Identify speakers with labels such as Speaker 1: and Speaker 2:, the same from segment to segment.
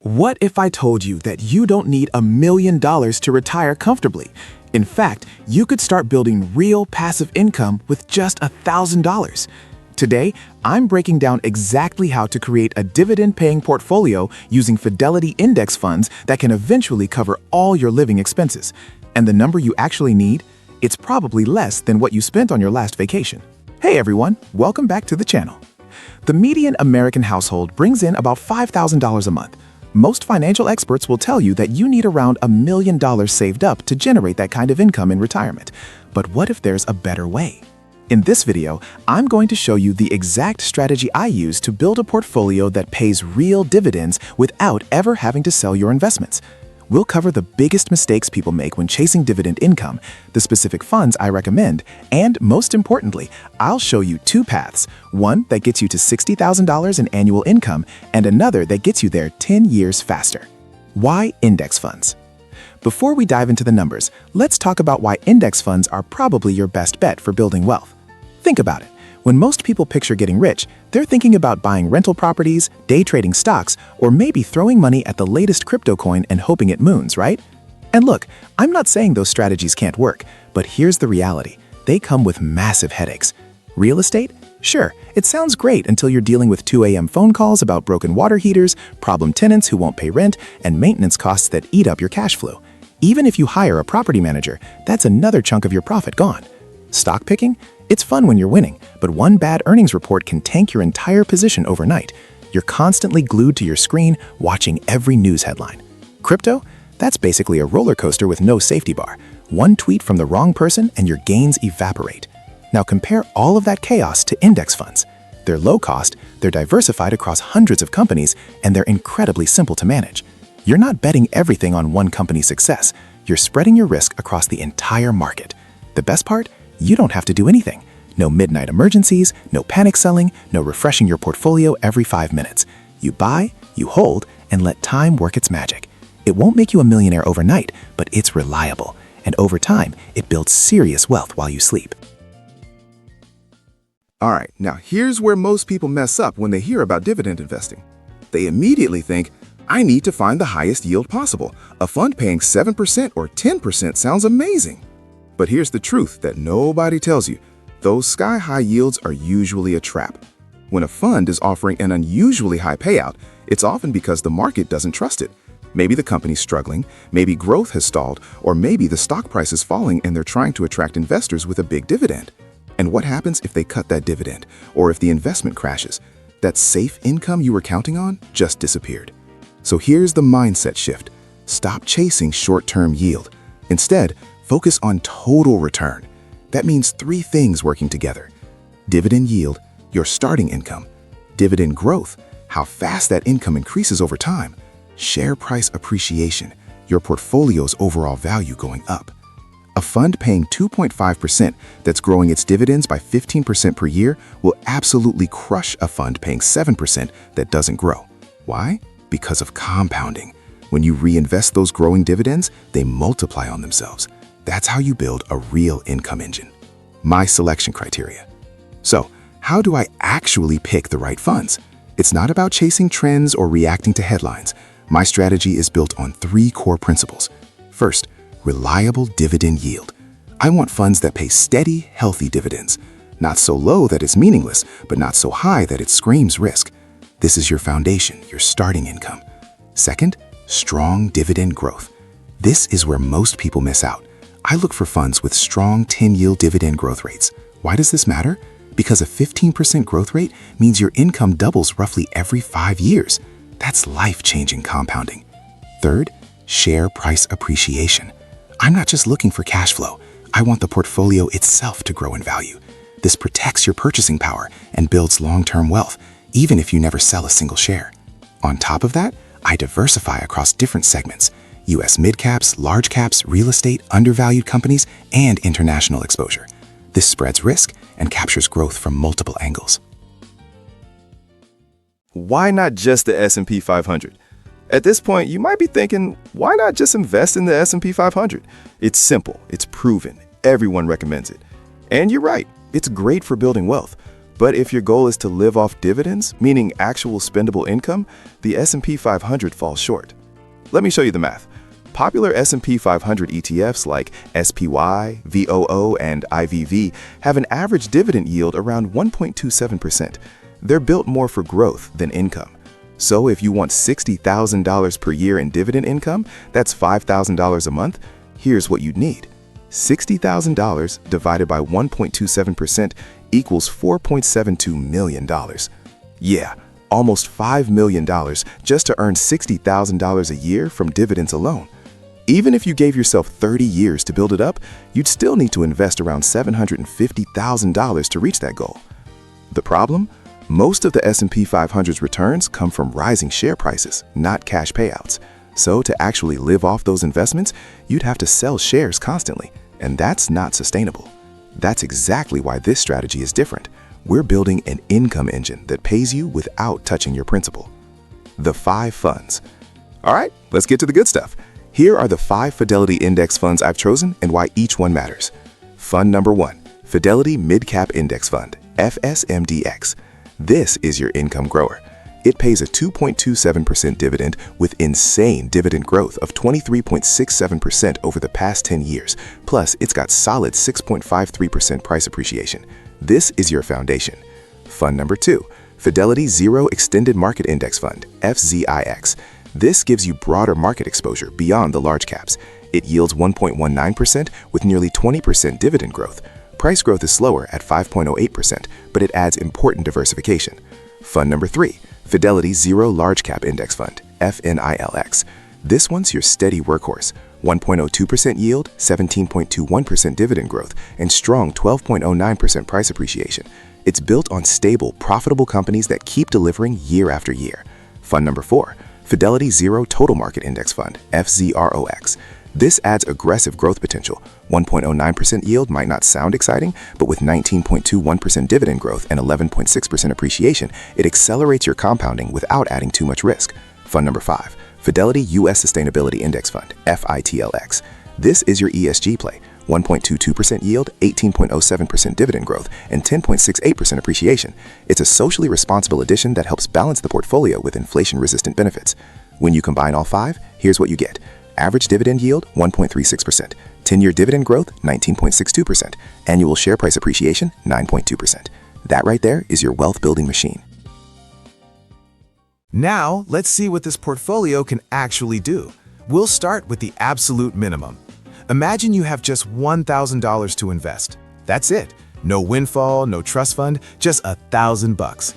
Speaker 1: What if I told you that you don't need $1 million to retire comfortably? In fact, you could start building real passive income with just $1,000. Today, I'm breaking down exactly how to create a dividend-paying portfolio using Fidelity index funds that can eventually cover all your living expenses. And the number you actually need? It's probably less than what you spent on your last vacation. Hey everyone, welcome back to the channel. The median American household brings in about $5,000 a month. Most financial experts will tell you that you need around $1 million saved up to generate that kind of income in retirement. But what if there's a better way? In this video, I'm going to show you the exact strategy I use to build a portfolio that pays real dividends without ever having to sell your investments. We'll cover the biggest mistakes people make when chasing dividend income, the specific funds I recommend, and most importantly, I'll show you two paths, one that gets you to $60,000 in annual income and another that gets you there 10 years faster. Why index funds? Before we dive into the numbers, let's talk about why index funds are probably your best bet for building wealth. Think about it. When most people picture getting rich, they're thinking about buying rental properties, day trading stocks, or maybe throwing money at the latest crypto coin and hoping it moons, right? And look, I'm not saying those strategies can't work, but here's the reality. They come with massive headaches. Real estate? Sure, it sounds great until you're dealing with 2 a.m. phone calls about broken water heaters, problem tenants who won't pay rent, and maintenance costs that eat up your cash flow. Even if you hire a property manager, that's another chunk of your profit gone. Stock picking? It's fun when you're winning, but one bad earnings report can tank your entire position overnight. You're constantly glued to your screen, watching every news headline. Crypto? That's basically a roller coaster with no safety bar. One tweet from the wrong person and your gains evaporate. Now compare all of that chaos to index funds. They're low cost, they're diversified across hundreds of companies, and they're incredibly simple to manage. You're not betting everything on one company's success. You're spreading your risk across the entire market. The best part? You don't have to do anything. No midnight emergencies, no panic selling, no refreshing your portfolio every 5 minutes. You buy, you hold, and let time work its magic. It won't make you a millionaire overnight, but it's reliable. And over time, it builds serious wealth while you sleep.
Speaker 2: All right, now here's where most people mess up when they hear about dividend investing. They immediately think, I need to find the highest yield possible. A fund paying 7% or 10% sounds amazing. But here's the truth that nobody tells you. Those sky-high yields are usually a trap. When a fund is offering an unusually high payout, it's often because the market doesn't trust it. Maybe the company's struggling, maybe growth has stalled, or maybe the stock price is falling and they're trying to attract investors with a big dividend. And what happens if they cut that dividend, or if the investment crashes? That safe income you were counting on just disappeared. So here's the mindset shift. Stop chasing short-term yield. Instead, focus on total return. That means 3 things working together. Dividend yield, your starting income. Dividend growth, how fast that income increases over time. Share price appreciation, your portfolio's overall value going up. A fund paying 2.5% that's growing its dividends by 15% per year will absolutely crush a fund paying 7% that doesn't grow. Why? Because of compounding. When you reinvest those growing dividends, they multiply on themselves. That's how you build a real income engine. My selection criteria. So, how do I actually pick the right funds? It's not about chasing trends or reacting to headlines. My strategy is built on 3 core principles. First, reliable dividend yield. I want funds that pay steady, healthy dividends. Not so low that it's meaningless, but not so high that it screams risk. This is your foundation, your starting income. Second, strong dividend growth. This is where most people miss out. I look for funds with strong 10-year dividend growth rates. Why does this matter? Because a 15% growth rate means your income doubles roughly every 5 years. That's life-changing compounding. Third, share price appreciation. I'm not just looking for cash flow. I want the portfolio itself to grow in value. This protects your purchasing power and builds long-term wealth, even if you never sell a single share. On top of that, I diversify across different segments. U.S. mid-caps, large caps, real estate, undervalued companies, and international exposure. This spreads risk and captures growth from multiple angles.
Speaker 3: Why not just the S&P 500? At this point, you might be thinking, why not just invest in the S&P 500? It's simple, it's proven, everyone recommends it. And you're right, it's great for building wealth. But if your goal is to live off dividends, meaning actual spendable income, the S&P 500 falls short. Let me show you the math. Popular S&P 500 ETFs like SPY, VOO, and IVV have an average dividend yield around 1.27%. They're built more for growth than income. So if you want $60,000 per year in dividend income, that's $5,000 a month, here's what you'd need. $60,000 divided by 1.27% equals $4.72 million. Yeah, almost $5 million just to earn $60,000 a year from dividends alone. Even if you gave yourself 30 years to build it up, you'd still need to invest around $750,000 to reach that goal. The problem? Most of the S&P 500's returns come from rising share prices, not cash payouts. So to actually live off those investments, you'd have to sell shares constantly, and that's not sustainable. That's exactly why this strategy is different. We're building an income engine that pays you without touching your principal. The 5 funds. All right, let's get to the good stuff. Here are the 5 Fidelity Index funds I've chosen and why each one matters. Fund number 1, Fidelity Mid-Cap Index Fund, FSMDX. This is your income grower. It pays a 2.27% dividend with insane dividend growth of 23.67% over the past 10 years. Plus, it's got solid 6.53% price appreciation. This is your foundation. Fund number 2, Fidelity Zero Extended Market Index Fund, FZIX. This gives you broader market exposure beyond the large caps. It yields 1.19% with nearly 20% dividend growth. Price growth is slower at 5.08%, but it adds important diversification. Fund number 3, Fidelity Zero Large Cap Index Fund, FNILX. This one's your steady workhorse. 1.02% yield, 17.21% dividend growth, and strong 12.09% price appreciation. It's built on stable, profitable companies that keep delivering year after year. Fund number 4, Fidelity Zero Total Market Index Fund, FZROX. This adds aggressive growth potential. 1.09% yield might not sound exciting, but with 19.21% dividend growth and 11.6% appreciation, it accelerates your compounding without adding too much risk. Fund number 5, Fidelity U.S. Sustainability Index Fund, FITLX. This is your ESG play. 1.22% yield, 18.07% dividend growth, and 10.68% appreciation. It's a socially responsible addition that helps balance the portfolio with inflation-resistant benefits. When you combine all 5, here's what you get. Average dividend yield, 1.36%. 10-year dividend growth, 19.62%. Annual share price appreciation, 9.2%. That right there is your wealth-building machine.
Speaker 1: Now, let's see what this portfolio can actually do. We'll start with the absolute minimum. Imagine you have just $1,000 to invest. That's it. No windfall, no trust fund, just $1,000.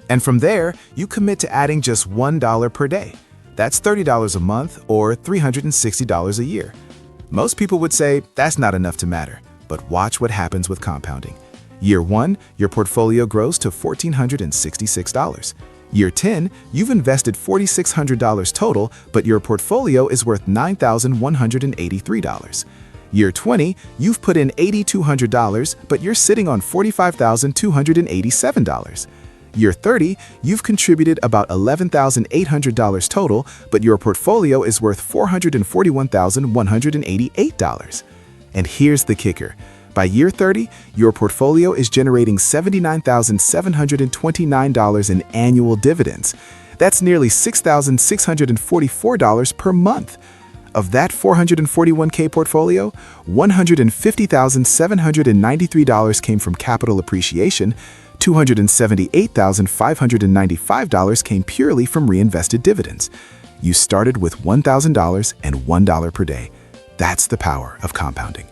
Speaker 1: And from there, you commit to adding just $1 per day. That's $30 a month or $360 a year. Most people would say that's not enough to matter, but watch what happens with compounding. Year 1, your portfolio grows to $1,466. Year 10, you've invested $4,600 total, but your portfolio is worth $9,183. Year 20, you've put in $8,200, but you're sitting on $45,287. Year 30, you've contributed about $11,800 total, but your portfolio is worth $441,188. And here's the kicker. By year 30, your portfolio is generating $79,729 in annual dividends. That's nearly $6,644 per month. Of that 441K portfolio, $150,793 came from capital appreciation, $278,595 came purely from reinvested dividends. You started with $1,000 and $1 per day. That's the power of compounding.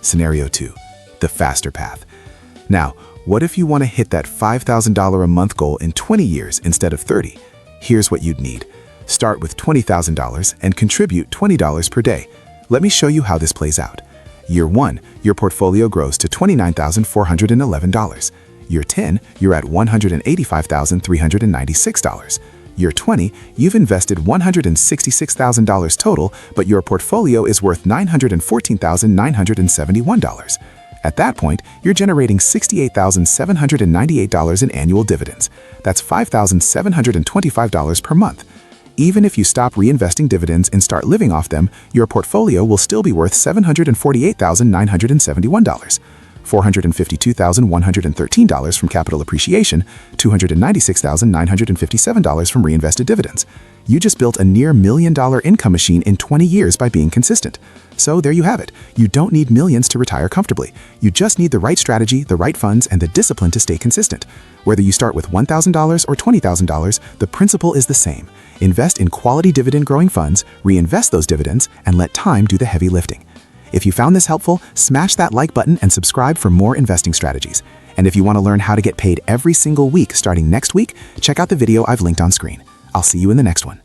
Speaker 1: Scenario 2, the faster path. Now, what if you want to hit that $5,000 a month goal in 20 years instead of 30? Here's what you'd need. Start with $20,000 and contribute $20 per day. Let me show you how this plays out. Year 1, your portfolio grows to $29,411. Year 10, you're at $185,396. Year 20, you've invested $166,000 total, but your portfolio is worth $914,971. At that point, you're generating $68,798 in annual dividends. That's $5,725 per month. Even if you stop reinvesting dividends and start living off them, your portfolio will still be worth $748,971. $452,113 from capital appreciation, $296,957 from reinvested dividends. You just built a near $1 million income machine in 20 years by being consistent. So there you have it. You don't need millions to retire comfortably. You just need the right strategy, the right funds, and the discipline to stay consistent. Whether you start with $1,000 or $20,000, the principle is the same. Invest in quality dividend-growing funds, reinvest those dividends, and let time do the heavy lifting. If you found this helpful, smash that like button and subscribe for more investing strategies. And if you want to learn how to get paid every single week starting next week, check out the video I've linked on screen. I'll see you in the next one.